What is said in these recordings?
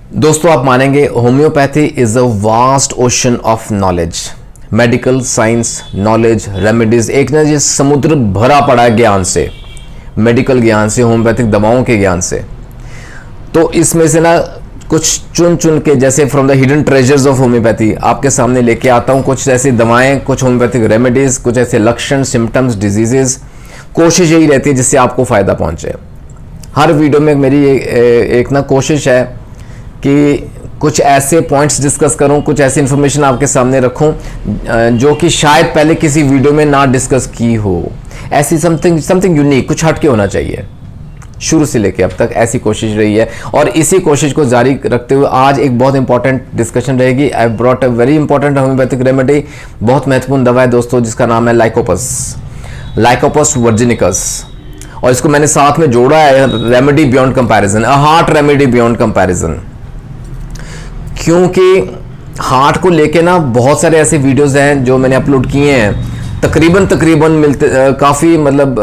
दोस्तों आप मानेंगे homeopathy is a vast ocean of knowledge. Medical science knowledge remedies एक ना ये समुद्र भरा पड़ा है ज्ञान से, मेडिकल ज्ञान से, होम्योपैथिक दवाओं के ज्ञान से। तो इसमें से ना कुछ चुन चुन के, जैसे from the hidden treasures of homeopathy, आपके सामने लेके आता हूँ कुछ ऐसी दवाएं, कुछ होम्योपैथिक रेमेडीज, कुछ ऐसे लक्षण, सिम्टम्स, डिजीजेस। कोशिश यही रहती है जिससे आपको फायदा पहुंचे। हर वीडियो में मेरी एक ना कोशिश है कि कुछ ऐसे पॉइंट्स डिस्कस करूं, कुछ ऐसी इंफॉर्मेशन आपके सामने रखूं जो कि शायद पहले किसी वीडियो में ना डिस्कस की हो। ऐसी समथिंग यूनिक, कुछ हटके होना चाहिए। शुरू से लेके अब तक ऐसी कोशिश रही है और इसी कोशिश को जारी रखते हुए आज एक बहुत इंपॉर्टेंट डिस्कशन रहेगी। I brought a very important homeopathic remedy, बहुत महत्वपूर्ण दवा है दोस्तों, जिसका नाम है लाइकोपस वर्जिनिकस। और इसको मैंने साथ में जोड़ा है remedy beyond comparison, a heart remedy beyond comparison. क्योंकि हार्ट को लेके ना बहुत सारे ऐसे वीडियोस हैं जो मैंने अपलोड किए हैं, तकरीबन मिलते काफ़ी मतलब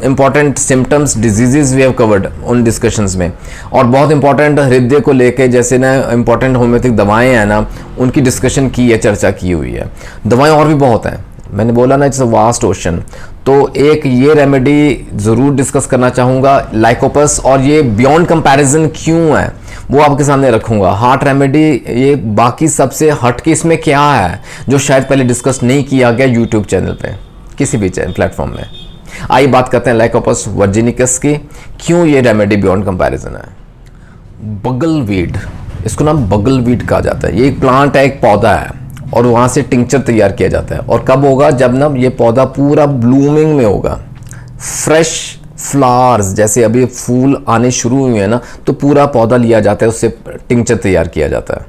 important symptoms, diseases we have covered उन डिस्कशंस में। और बहुत इंपॉर्टेंट हृदय को लेके जैसे ना इंपॉर्टेंट होम्योपैथिक दवाएं हैं ना, उनकी डिस्कशन की है, चर्चा की हुई है। दवाएं और भी बहुत हैं, मैंने बोला ना इट्स अ वास्ट ओशन। तो एक ये रेमेडी ज़रूर डिस्कस करना चाहूँगा, लाइकोपस, और ये बियॉन्ड कंपैरिजन क्यों है वो आपके सामने रखूंगा। हार्ट रेमेडी ये बाकी सबसे हटके इसमें क्या है जो शायद पहले डिस्कस नहीं किया गया यूट्यूब चैनल पे, किसी भी प्लेटफॉर्म में। आइए बात करते हैं लाइकोपस वर्जिनिकस की, क्यों ये रेमेडी बियॉन्ड कंपैरिजन है। बगलवीड, इसको ना बगलवीड कहा जाता है। ये एक प्लांट है, एक पौधा है, और वहाँ से टिंक्चर तैयार किया जाता है। और कब होगा? जब ना ये पौधा पूरा ब्लूमिंग में होगा, फ्रेश फ्लावर्स, जैसे अभी फूल आने शुरू हुए हैं ना, तो पूरा पौधा लिया जाता है, उससे टिंक्चर तैयार किया जाता है।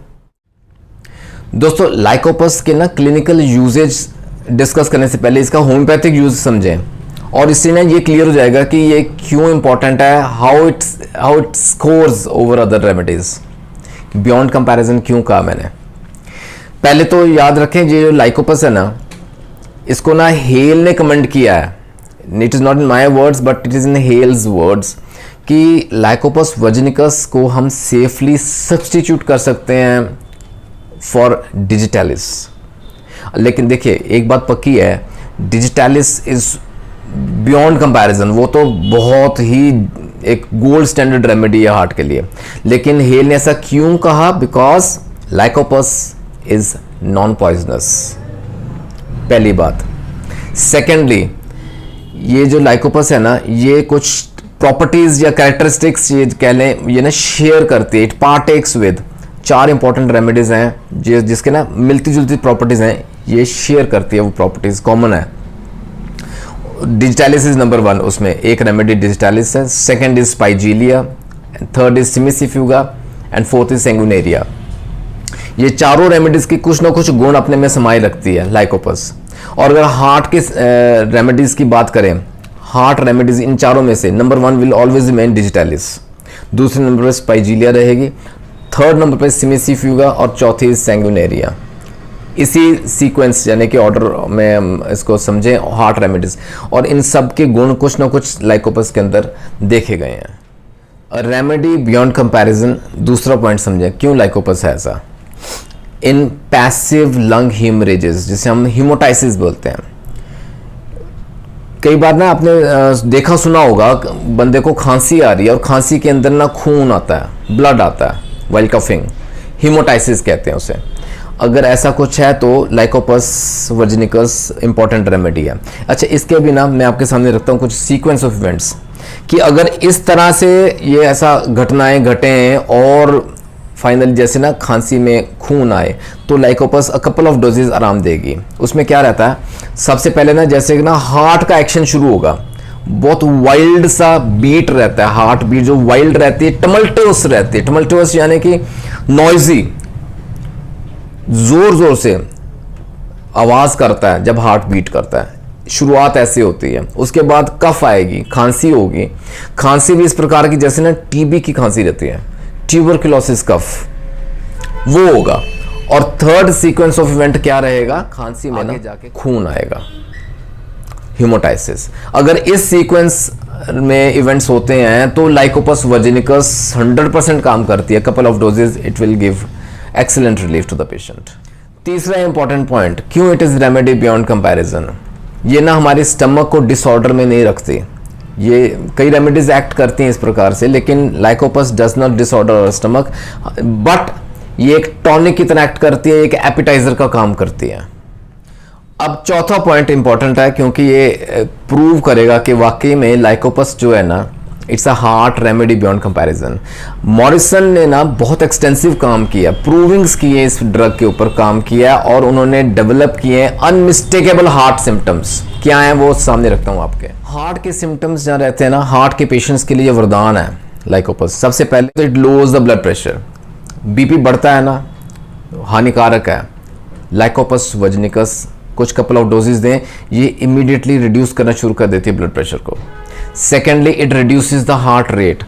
दोस्तों लाइकोपस के ना क्लिनिकल यूजेज डिस्कस करने से पहले इसका होम्योपैथिक यूज समझें, और इससे ना ये क्लियर हो जाएगा कि ये क्यों इंपॉर्टेंट है, how it scores over other remedies. Beyond comparison क्यों कहा मैंने? पहले तो याद रखें, ये जो लाइकोपस है ना, इसको ना हेल ने कमेंट किया है। It is not in my words but it is in Hale's words, कि लाइकोपस वर्जिनिकस को हम सेफली सब्सटीट्यूट कर सकते हैं फॉर डिजिटैलिस। लेकिन देखिए एक बात पक्की है, डिजिटैलिस इज बियॉन्ड कंपैरिजन, वो तो बहुत ही एक गोल्ड स्टैंडर्ड रेमेडी है हार्ट के लिए। लेकिन हेल ने ऐसा क्यों कहा? बिकॉज लाइकोपस इज नॉन पॉइजनस, पहली बात। सेकेंडली, ये जो लाइकोपस है ना, ये कुछ प्रॉपर्टीज या कैरेक्टरिस्टिक्स ये कह लें, ये ना शेयर करती है, it Partex with 4 important remedies हैं जिसके ना मिलती जुलती प्रॉपर्टीज हैं, ये शेयर करती है, वो प्रॉपर्टीज कॉमन है। डिजिटैलिस इज नंबर 1, उसमें एक रेमेडी डिजिटैलिस है, second is spigelia, third is cimicifuga, and fourth is sanguinaria. ये चारों रेमेडीज की कुछ ना कुछ गुण अपने में समाये रखती है लाइकोपस। और अगर हार्ट के रेमेडीज की बात करें, हार्ट रेमेडीज इन चारों में से number 1 will always remain digitalis, दूसरे नंबर पर स्पाइजीलिया रहेगी, थर्ड नंबर पर सिमिसिफ्यूगा, और चौथी सेंगुनेरिया। इसी सीक्वेंस यानी कि ऑर्डर में हम इसको समझें हार्ट रेमेडीज, और इन सब के गुण कुछ ना कुछ लाइकोपस के अंदर देखे गए हैं। रेमेडी बियॉन्ड कंपैरिजन, दूसरा पॉइंट समझें क्यों लाइकोपस है ऐसा। इन पैसिव लंग हीमरेजेस, जिसे हम हीमोटाइसिस बोलते हैं। कई बार ना आपने देखा सुना होगा, बंदे को खांसी आ रही है और खांसी के अंदर ना खून आता है, ब्लड आता है वाइल कफिंग, हीमोटाइसिस कहते हैं उसे। अगर ऐसा कुछ है तो लाइकोपस वर्जिनिकस इंपॉर्टेंट रेमेडी है। अच्छा, इसके भी ना मैं आपके सामने रखता हूँ कुछ सीक्वेंस ऑफ इवेंट्स, कि अगर इस तरह से ये ऐसा घटनाएं घटें और फाइनली जैसे ना खांसी में खून आए, तो लाइकोपस अ कपल ऑफ डोजेज आराम देगी। उसमें क्या रहता है, सबसे पहले ना जैसे ना हार्ट का एक्शन शुरू होगा, बहुत वाइल्ड सा बीट रहता है, हार्ट बीट जो वाइल्ड रहती है, टमल्टोस रहती है। टमल्टोस यानी कि नॉइजी, जोर जोर से आवाज करता है जब हार्ट बीट करता है। शुरुआत ऐसी होती है, उसके बाद कफ आएगी, खांसी होगी। खांसी भी इस प्रकार की जैसे ना टीबी की खांसी रहती है, ट्यूबरकुलोसिस कफ, वो होगा। और थर्ड सीक्वेंस ऑफ इवेंट क्या रहेगा, खांसी में ना जाके खून आएगा, हीमोटाइसिस। अगर इस सीक्वेंस में इवेंट्स होते हैं तो लाइकोपस वर्जिनिकस 100% काम करती है। Couple of doses it will give excellent relief to the patient. तीसरा इंपॉर्टेंट पॉइंट, क्यों it is remedy beyond comparison. ये ना हमारे स्टमक को डिसऑर्डर में नहीं रखती। ये कई रेमेडीज एक्ट करती हैं इस प्रकार से, लेकिन Lycopus does not disorder our stomach, but ये एक टॉनिक की तरह एक्ट करती है, एक एपिटाइजर का काम करती है। अब चौथा पॉइंट इंपॉर्टेंट है क्योंकि ये प्रूव करेगा कि वाकई में लाइकोपस जो है ना it's a heart remedy beyond comparison. Morrison ने ना बहुत एक्सटेंसिव काम किया, प्रूविंग्स किए इस ड्रग के ऊपर काम किया और उन्होंने डेवलप किए अनमिस्टेकेबल हार्ट सिम्टम्स। क्या है वो सामने रखता हूँ आपके। हार्ट के सिम्टम्स जहाँ रहते हैं ना, हार्ट के पेशेंट्स के लिए वरदान है लाइकोपस। सबसे पहले तो it lowers the blood pressure, BP बढ़ता है ना, हानिकारक है। लाइकोपस वर्जिनिकस कुछ कपल ऑफ डोजेज दें, ये इमीडिएटली रिड्यूस करना शुरू कर देती है ब्लड प्रेशर को। Secondly it reduces the heart rate.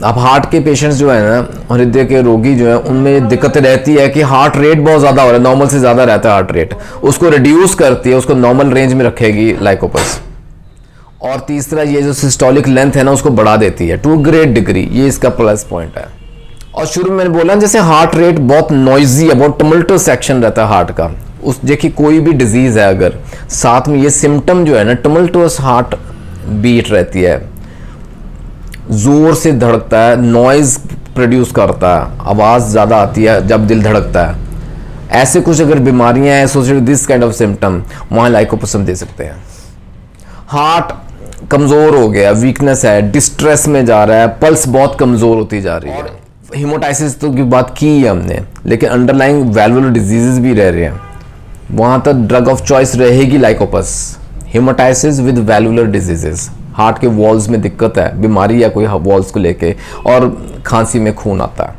अब हार्ट के पेशेंट्स जो है ना, हृदय के रोगी जो है, उनमें दिक्कत रहती है कि हार्ट रेट बहुत ज़्यादा हो रहा है, नॉर्मल से ज़्यादा रहता है हार्ट रेट, उसको रिड्यूस करती है, उसको नॉर्मल रेंज में रखेगी लाइकोपस। और तीसरा ये जो सिस्टोलिक लेंथ है ना उसको बढ़ा देती है टू ग्रेट डिग्री, ये इसका प्लस पॉइंट है। और शुरू में मैंने बोला जैसे हार्ट रेट बहुत नॉइजी है, बहुत टमल्टस सेक्शन रहता है हार्ट का, उस देखिए कोई भी डिजीज है अगर साथ में ये सिम्टम जो है ना, टमल्टस हार्ट बीट रहती है, जोर से धड़कता है, नॉइज प्रोड्यूस करता है, आवाज ज्यादा आती है जब दिल धड़कता है, ऐसे कुछ अगर बीमारियां हैं associated this kind of symptom, वहां लाइकोपस हम दे सकते हैं। हार्ट कमजोर हो गया, वीकनेस है, डिस्ट्रेस में जा रहा है, पल्स बहुत कमजोर होती जा रही है, हिमोटाइसिस तो की बात की है हमने, लेकिन अंडरलाइंग वैल्वुलर डिजीजेस भी रह रहे हैं, वहां तक ड्रग ऑफ चॉइस रहेगी लाइकोपस। हिमोटाइसिस विद वैल्वुलर डिजीजेस, हार्ट के वॉल्स में दिक्कत है, बीमारी या कोई वॉल्स को लेके, और खांसी में खून आता है।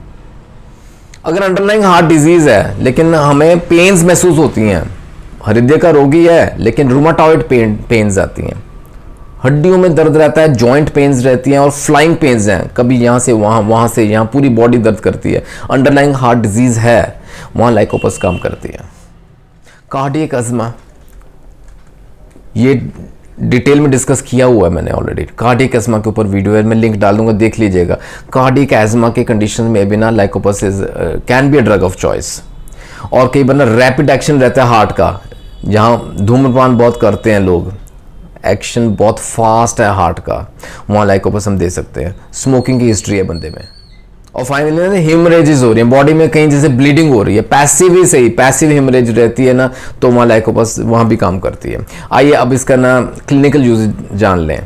अगर अंडरलाइंग हार्ट डिजीज है लेकिन हमें पेन्स महसूस होती हैं, हृदय का रोगी है लेकिन रूमाटॉइड पेन्स आती हैं, हड्डियों में दर्द रहता है, जॉइंट पेन्स रहती हैं और फ्लाइंग पेन्स हैं, कभी यहाँ से वहाँ, वहाँ से यहाँ, पूरी बॉडी दर्द करती है, अंडरलाइंग हार्ट डिजीज है, वहाँ लाइकोपस काम करती है। कार्डियक अज़मा, ये डिटेल में डिस्कस किया हुआ है मैंने ऑलरेडी, कार्डियक एज़मा के ऊपर वीडियो है, मैं लिंक डाल दूंगा, देख लीजिएगा। कार्डियक एज़मा के कंडीशन में भी ना Lycopus is can be a drug of choice. और कई बार ना रैपिड एक्शन रहता है हार्ट का, जहाँ धूम्रपान बहुत करते हैं लोग, एक्शन बहुत फास्ट है हार्ट का, वहाँ लाइकोपस हम दे सकते हैं। स्मोकिंग की हिस्ट्री है बंदे में। और फाइनली हिमरेजेस हो रही है बॉडी में, कहीं जैसे ब्लीडिंग हो रही है, पैसिव ही सही, पैसिव हिमरेज रहती है ना, तो वहाँ लाइकोपस वहाँ भी काम करती है। आइए अब इसका ना क्लिनिकल यूज जान लें,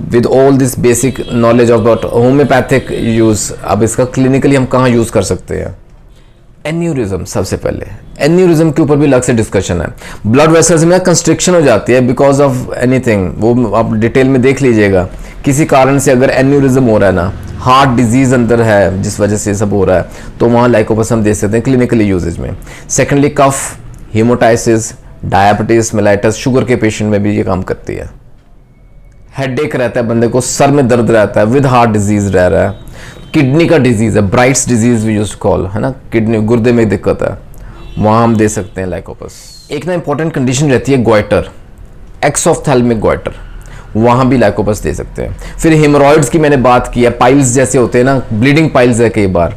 with all this basic knowledge about homeopathic use. अब इसका क्लिनिकली हम कहाँ यूज कर सकते हैं। एन्यूरिज्म, सबसे पहले एन्यूरिज्म के ऊपर भी अलग से डिस्कशन है। ब्लड वेसल्स में कंस्ट्रिक्शन हो जाती है बिकॉज ऑफ एनीथिंग, वो आप डिटेल में देख लीजिएगा। किसी कारण से अगर एन्यूरिज्म हो रहा है ना, हार्ट डिजीज अंदर है जिस वजह से सब हो रहा है, तो वहाँ लाइकोपस हम दे सकते हैं क्लिनिकली यूजेज में। सेकेंडली कफ, हीमोटाइसिस, डायबिटीज मेलाइटस, शुगर के पेशेंट में भी ये काम करती है। हेडेक रहता है बंदे को, सर में दर्द रहता है, विद हार्ट डिजीज रह रहा है, किडनी का डिजीज है, Bright's disease we used to call, है ना, किडनी गुर्दे में दिक्कत है, वहाँ हम दे सकते हैं लाइकोपस। एक ना इंपॉर्टेंट कंडीशन रहती है गोइटर, एक्सोफ्थैल्मिक गोइटर, वहाँ भी लाइकोपस दे सकते हैं। फिर हेमोरॉइड्स की मैंने बात की है, पाइल्स जैसे होते हैं ना, ब्लीडिंग पाइल्स है कई बार,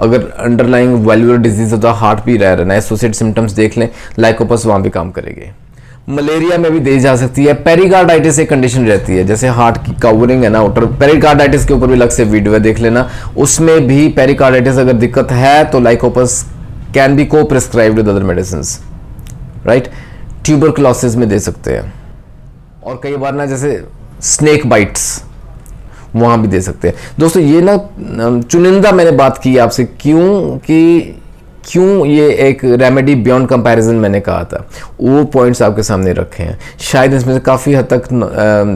अगर अंडरलाइंग वैल्वुलर डिजीज होता है, हार्ट भी रह रहा है, एसोसिएटेड सिम्टम्स देख लें, लाइकोपस वहाँ भी काम करेगी। मलेरिया में भी दी जा सकती है। पेरिकार्डाइटिस एक कंडीशन रहती है, जैसे हार्ट की कवरिंग है ना आउटर, पेरिकार्डाइटिस के ऊपर भी अलग से वीडियो है, देख लेना, उसमें भी पेरिकार्डाइटिस अगर दिक्कत है तो लाइकोपस कैन बी को prescribed with other medicines, right. Tuberculosis में दे सकते हैं, और कई बार ना जैसे स्नेक बाइट्स, वहाँ भी दे सकते हैं। दोस्तों ये ना चुनिंदा मैंने बात की आपसे, क्यों ये एक रेमेडी बियॉन्ड कंपैरिजन मैंने कहा था, वो पॉइंट्स आपके सामने रखे हैं। शायद इसमें से काफ़ी हद तक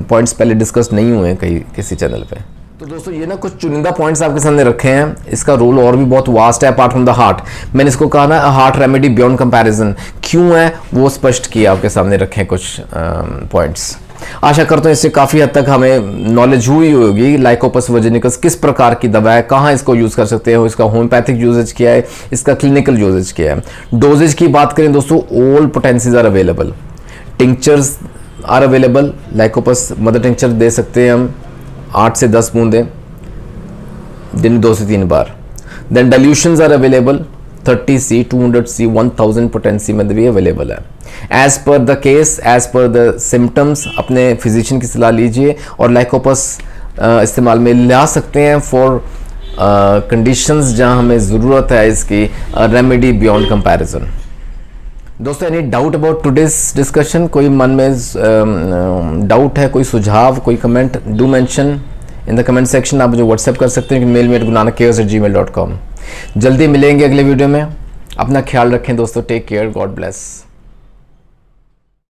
पॉइंट्स पहले डिस्कस नहीं हुए हैं कहीं किसी चैनल पे। तो दोस्तों ये ना कुछ चुनिंदा पॉइंट्स आपके सामने रखे हैं, इसका रोल और भी बहुत वास्ट है अपार्ट फ्रॉम द हार्ट। मैंने इसको कहा ना हार्ट रेमेडी बियॉन्ड कंपैरिजन, क्यों है वो स्पष्ट किया, आपके सामने रखे हैं कुछ पॉइंट्स। आशा करता हूँ इससे काफ़ी हद तक हमें नॉलेज हुई होगी लाइकोपस वर्जिनिकस किस प्रकार की दवा है, कहाँ इसको यूज़ कर सकते हैं, इसका होम्योपैथिक यूजेज क्या है, इसका क्लिनिकल यूजेज क्या है। डोजेज की बात करें दोस्तों, all potencies are available, tinctures are available, Lycopus mother tincture दे सकते हैं हम, 8 से 10 बूंदें दिन में 2 से 3 बार। Then dilutions are available 30C, 200C, 1000 potency में भी अवेलेबल है। As per the case, as per the symptoms अपने फिजिशियन की सलाह लीजिए और लाइकोपस इस्तेमाल में ला सकते हैं फॉर कंडीशंस जहां हमें ज़रूरत है इसकी रेमेडी बियॉन्ड कंपैरिजन। दोस्तों, any doubt about today's discussion? कोई मन में डाउट है, कोई सुझाव, कोई comment, do mention in the comment section. आप मुझे व्हाट्सएप कर सकते हैं, मेल में gulnakcares@gmail.com। जल्दी मिलेंगे अगले वीडियो में। अपना ख्याल रखें दोस्तों, टेक केयर, गॉड ब्लेस।